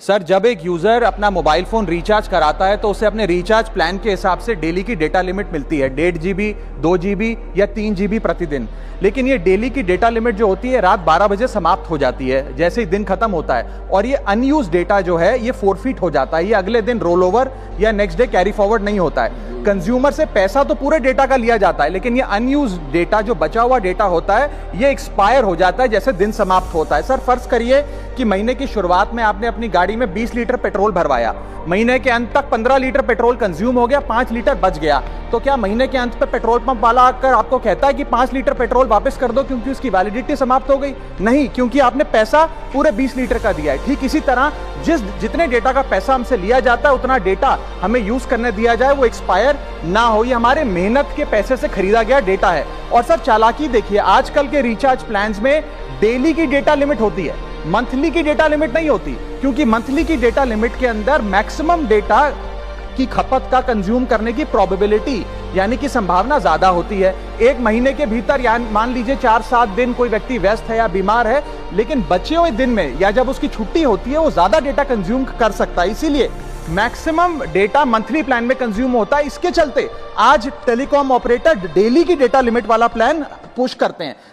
Sir, जब एक user अपना मोबाइल फोन रिचार्ज कराता है तो उसे अपने रिचार्ज प्लान के हिसाब से डेली की डेटा लिमिट मिलती है, 1.5 GB, 2 GB या 3 GB प्रतिदिन। लेकिन ये डेली की डेटा लिमिट जो होती है रात 12 बजे समाप्त हो जाती है, जैसे ही दिन खत्म होता है, और ये अनयूज डेटा जो है ये फोरफिट हो जाता है, ये अगले दिन रोल ओवर या नेक्स्ट डे कैरी फॉरवर्ड नहीं होता है। कंज्यूमर से पैसा तो पूरे डेटा का लिया जाता है, लेकिन ये अनयूज डेटा, जो बचा हुआ डेटा होता है, ये एक्सपायर हो जाता है जैसे दिन समाप्त होता है। सर, फर्ज करिए कि महीने की शुरुआत में आपने अपनी गाड़ी में 20 लीटर पेट्रोल भरवाया, महीने के अंत तक 15 लीटर पेट्रोल कंज्यूम हो गया, 5 लीटर बच गया, तो क्या महीने के अंत पर पेट्रोल पंप वाला आकर आपको कहता है कि 5 लीटर पेट्रोल वापस कर दो क्योंकि उसकी वैलिडिटी समाप्त हो गई? नहीं, क्योंकि आपने पैसा पूरे 20 लीटर का दिया है। ठीक इसी तरह जितने डेटा का पैसा हमसे लिया जाता है उतना डेटा हमें यूज करने दिया जाए, वो एक्सपायर ना हो। ये हमारे मेहनत के पैसे से खरीदा गया डेटा है। और सर, चालाकी देखिए, आजकल के रिचार्ज प्लान्स में डेली की डेटा लिमिट होती है, मंथली की डेटा लिमिट नहीं होती, क्योंकि मंथली की डेटा लिमिट के अंदर मैक्सिमम डेटा की खपत का कंज्यूम करने की प्रोबेबिलिटी यानी कि संभावना ज्यादा होती है। एक महीने के भीतर या मान लीजिए 4-7 दिन कोई व्यक्ति व्यस्त है या बीमार है, लेकिन बचे हुए दिन में या जब उसकी छुट्टी होती है वो ज्यादा डेटा कंज्यूम कर सकता है, इसीलिए मैक्सिमम डेटा मंथली प्लान में कंज्यूम होता है। इसके चलते आज टेलीकॉम ऑपरेटर डेली की डेटा लिमिट वाला प्लान पुश करते हैं।